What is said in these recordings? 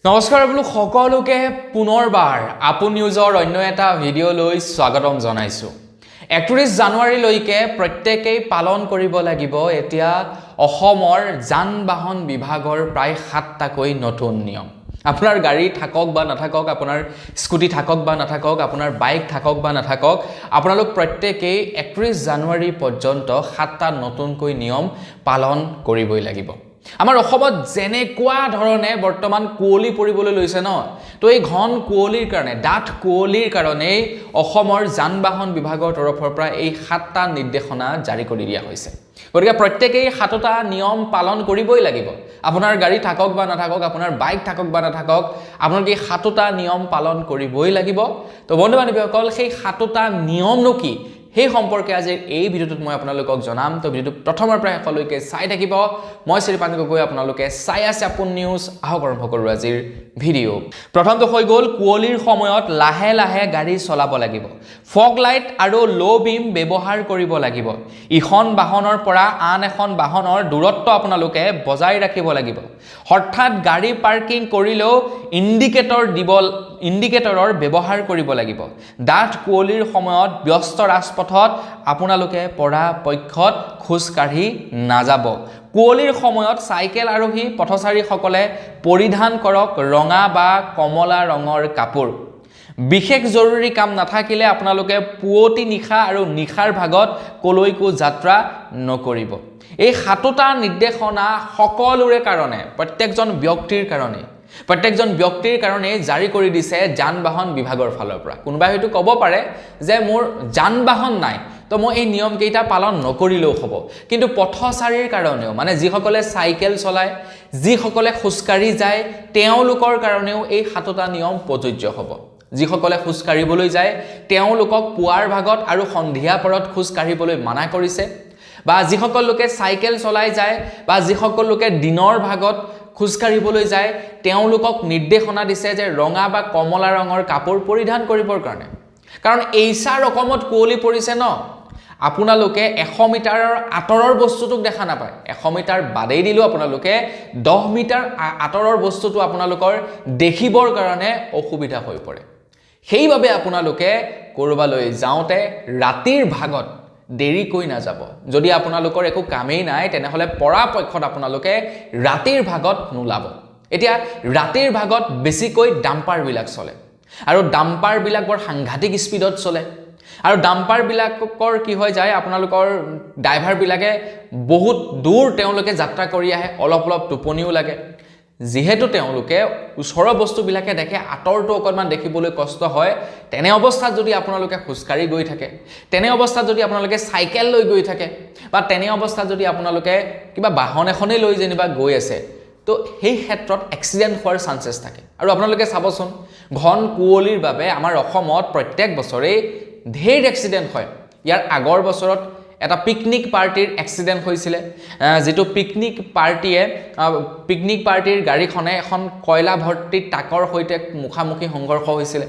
নমস্কাৰ বোলো সকলোকে পুনৰবাৰ আপোন নিউজৰ অন্য এটা ভিডিঅ' লৈ স্বাগতম জনাইছো 31 জানুৱাৰীলৈকে প্ৰত্যেকেই পালন কৰিব লাগিব এতিয়া অসমৰ যান-বাহন বিভাগৰ প্ৰায় 7টাকৈ নতুন নিয়ম আপোনাৰ গাড়ী থাকক বা নাথাকক আপোনাৰ স্কুটি থাকক বা নাথাকক আপোনাৰ বাইক থাকক বা নাথাকক আপোনালোক প্ৰত্যেকেই 31 জানুৱাৰী পৰ্যন্ত 7টা নতুনকৈ নিয়ম পালন কৰিবই লাগিব আমাৰ অসমত জেনেকুৱা ধৰণে বৰ্তমান কুঁৱলী পৰিবলৈ লৈছে ন তো এই ঘন কুঁৱলীৰ কাৰণে ডাঠ কুঁৱলীৰ কাৰণে অসমৰ যান-বাহন বিভাগৰ তৰফৰ পৰা এই 7টা নিৰ্দেশনা জাৰি কৰি দিয়া হৈছে গতিকে প্ৰত্যেকেই 7টা নিয়ম পালন কৰিবই লাগিব আপোনাৰ গাড়ী থাকক বা নাথাকক আপোনাৰ বাইক থাকক বা নাথাকক আপোনালোকে 7টা নিয়ম পালন কৰিবই লাগিব তো বন্ধু-বান্ধৱীসকল সেই 7টা নিয়মনো কি সেই সম্পৰ্কে আজি এই ভিডিঅ'টোত মই আপোনালোকক জনাম তো ভিডিঅ'টো প্ৰথমৰ পৰা শেষলৈকে চাই থাকিব মই শ্ৰীপান গগৈ আপোনালোকে চাই আছে আপোন নিউজ আহক আৰম্ভ কৰো আজিৰ ভিডিঅ' প্ৰথমটো হৈ গ'ল কুঁৱলীৰ সময়ত লাহে লাহে গাড়ী চলাব লাগিব ফগ লাইট আৰু লো বিম ব্যৱহাৰ কৰিব লাগিব ইখন বাহনৰ পৰা আন এখন বাহনৰ দূৰত্ব আপোনালোকে বজাই ৰাখিব লাগিব হঠাৎ গাড়ী পাৰ্কিং কৰিলেও ইণ্ডিকেটৰৰ ব্যৱহাৰ কৰিব লাগিব ডাঠ কুঁৱলীৰ সময়ত ব্যস্ত ৰাজপথত আপোনালোকে পৰাপক্ষত খোজ কাঢ়ি নাযাব কুঁৱলীৰ সময়ত চাইকেল আৰোহী পথচাৰীসকলে পৰিধান কৰক ৰঙা বা কমলা ৰঙৰ কাপোৰ বিশেষ জৰুৰী কাম নাথাকিলে আপোনালোকে পুৱতি নিশা আৰু নিশাৰ ভাগত কলৈকো যাত্ৰা নকৰিব এই 7টা নিৰ্দেশনা সকলোৰে কাৰণে প্ৰত্যেকজন ব্যক্তিৰ কাৰণে জাৰি কৰি দিছে যান-বাহন বিভাগৰ ফালৰ পৰা কোনোবাই হয়তো ক'ব পাৰে যে মোৰ যান-বাহন নাই তো মই এই নিয়ম কেইটা পালন নকৰিলেও হ'ব কিন্তু পথচাৰীৰ কাৰণেও মানে যিসকলে চাইকেল চলায় যিসকলে খোজকাঢ়ি যায় তেওঁলোকৰ কাৰণেও এই 7টা নিয়ম প্ৰযোজ্য হ'ব যিসকলে খোজ কাঢ়িবলৈ যায় তেওঁলোকক পুৱাৰ ভাগত আৰু সন্ধিয়া পৰত খোজ কাঢ়িবলৈ মানা কৰিছে বা যিসকল লোকে চাইকেল চলাই যায় বা যিসকল লোকে দিনৰ ভাগত খোজ কাঢ়িবলৈ যায় তেওঁলোকক নিৰ্দেশনা দিছে যে ৰঙা বা কমলা ৰঙৰ কাপোৰ পৰিধান কৰিবৰ কাৰণে কাৰণ এইচা ৰকমত কুঁৱলী পৰিছে ন আপোনালোকে 100 মিটাৰৰ আঁতৰৰ বস্তুটোক দেখা নাপায় 100 মিটাৰ বাদেই দিলেও আপোনালোকে 10 মিটাৰ আঁতৰৰ বস্তুটো আপোনালোকৰ দেখিবৰ কাৰণে অসুবিধা হৈ পৰে সেইবাবে আপোনালোকে কৰবালৈ যাওঁতে ৰাতিৰ ভাগত দেৰি কৈ না যাব যদি আপোনালোকৰ একো কামেই নাই তেনেহলে পৰাপক্ষত আপোনালোকে ৰাতিৰ ভাগত নোলাব এতিয়া ৰাতিৰ ভাগত বেছিকৈ ডাম্পাৰ বিলাক চলে আৰু ডাম্পাৰ বিলাক বৰ সাংঘাতিক স্পিডত চলে আৰু ডাম্পাৰ বিলাকৰ কি হৈ যায় আপোনালোকৰ ড্ৰাইভাৰ বিলাকে বহুত দূৰ তেওঁলোকে যাত্ৰা কৰি আহে অলপ টোপনিও লাগে যেহেতু তেওঁলোকে ওচৰৰ বস্তুবিলাকে দেখে আঁতৰটো অকণমান দেখিবলৈ কষ্ট হয় তেনে অৱস্থাত যদি আপোনালোকে খোজকাঢ়ি গৈ থাকে তেনে অৱস্থাত যদি আপোনালোকে চাইকেল লৈ গৈ থাকে বা তেনে অৱস্থাত যদি আপোনালোকে কিবা বাহন এখনে লৈ যেনিবা গৈ আছে তো সেই ক্ষেত্ৰত এক্সিডেণ্ট হোৱাৰ চান্সেছ থাকে আৰু আপোনালোকে চাবচোন ঘন কুঁৱলীৰ বাবে আমাৰ অসমত প্ৰত্যেক বছৰে ঢেৰ এক্সিডেণ্ট হয় ইয়াৰ আগৰ বছৰত এটা পিকনিক পাৰ্টিৰ এক্সিডেণ্ট হৈছিলে যেটো পিকনিক পাৰ্টিৰ গাড়ীখনে এখন কয়লা ভৰ্তি ট্ৰাকৰ সৈতে মুখামুখি সংঘৰ্ষ হৈছিলে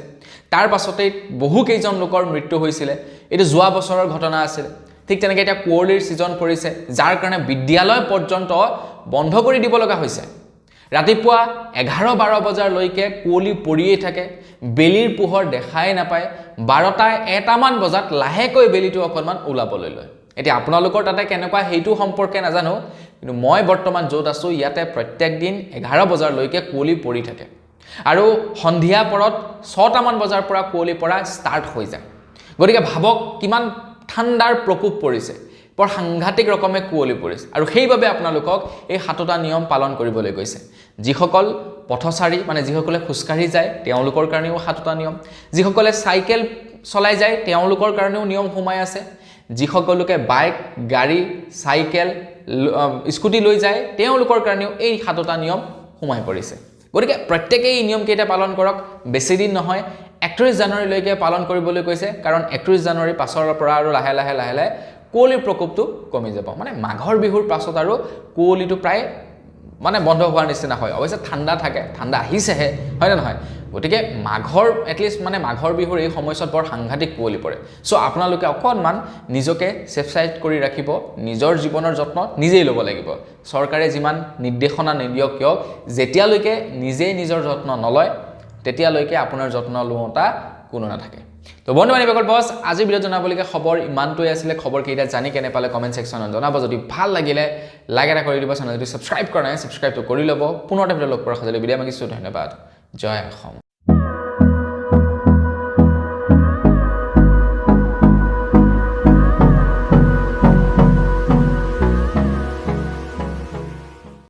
তাৰ পাছতে বহু কেইজন লোকৰ মৃত্যু হৈছিলে এটো যোৱা বছৰৰ ঘটনা আছিল ঠিক তেনেকৈ এটা কুঁৱলীৰ সিজন পৰিছে যাৰ কাৰণে বিদ্যালয় পৰ্যন্ত বন্ধ কৰি দিব লগা হৈছে ৰাতিপুৱা 11-12 বজালৈকে কুঁৱলী পৰিয়ে থাকে বেলিৰ পোহৰ দেখাই নাপায় 12টা-1মান বজাত লাহেকৈ বেলিটো অকণমান ওলাবলৈ লয় এতিয়া আপোনালোকৰ তাতে কেনেকুৱা হেইটো সম্পৰ্কে নাজানো কিন্তু মই বৰ্তমান য'ত আছো ইয়াতে প্ৰত্যেক দিন 11 বজালৈকে কুঁৱলী পৰি থাকে আৰু সন্ধিয়া পৰত 6টামান বজাৰ পৰা কুঁৱলী পৰা ষ্টাৰ্ট হৈ যায় গতিকে ভাবক কিমান ঠাণ্ডাৰ প্ৰকোপ পৰিছে বৰ সাংঘাতিক ৰকমে কুঁৱলী পৰিছে আৰু সেইবাবে আপোনালোকক এই 7টা নিয়ম পালন কৰিবলৈ কৈছে যিসকল পথচাৰী মানে যিসকলে খোজকাঢ়ি যায় তেওঁলোকৰ কাৰণেও 7টা নিয়ম যিসকলে চাইকেল চলাই যায় তেওঁলোকৰ কাৰণেও নিয়ম সোমাই আছে যিসকল লোকে বাইক গাড়ী চাইকেল স্কুটি লৈ যায় তেওঁলোকৰ কাৰণেও এই 7টা নিয়ম সোমাই পৰিছে গতিকে প্ৰত্যেকেই এই নিয়ম কেইটা পালন কৰক বেছি দিন নহয় 31 জানুৱাৰীলৈকে পালন কৰিবলৈ কৈছে কাৰণ 31 জানুৱাৰী পাছৰ পৰা আৰু লাহে লাহে কুঁৱলীৰ প্ৰকোপটো কমি যাব মানে মাঘৰ বিহুৰ পাছত আৰু কুঁৱলীটো প্ৰায় মানে বন্ধ হোৱাৰ নিচিনা হয় অৱশ্যে ঠাণ্ডা থাকে ঠাণ্ডা আহিছেহে হয় না নহয় গতিকে মাঘৰ এটলিষ্ট মানে মাঘৰ বিহুৰ এই সময়ছোৱাত বৰ সাংঘাতিক কুঁৱলী পৰে চ' আপোনালোকে অকণমান নিজকে ছেফ ছাইড কৰি ৰাখিব নিজৰ জীৱনৰ যত্ন নিজেই ল'ব লাগিব চৰকাৰে যিমান নিৰ্দেশনা নিদিয়ক কিয় যেতিয়ালৈকে নিজেই নিজৰ যত্ন নলয় তেতিয়ালৈকে আপোনাৰ যত্ন লওঁতা কোনো নাথাকে তো বন্ধু বান্ধৱীসকল বছ আজি ভিডিঅ' জনাবলগীয়া খবৰ ইমানটোৱে আছিলে খবৰ কেইটা জানি কেনে পালে কমেণ্ট ছেকশ্যনত জনাব যদি ভাল লাগিলে লাইক এটা কৰি দিব চেনেল যদি ছাবস্ক্ৰাইব কৰা নাই ছাবস্ক্ৰাইবটো কৰি ল'ব পুনৰ এটা ভিডিঅ' লগ পোৱাৰ সজালে বিদায় মাগিছোঁ ধন্যবাদ জয় অসম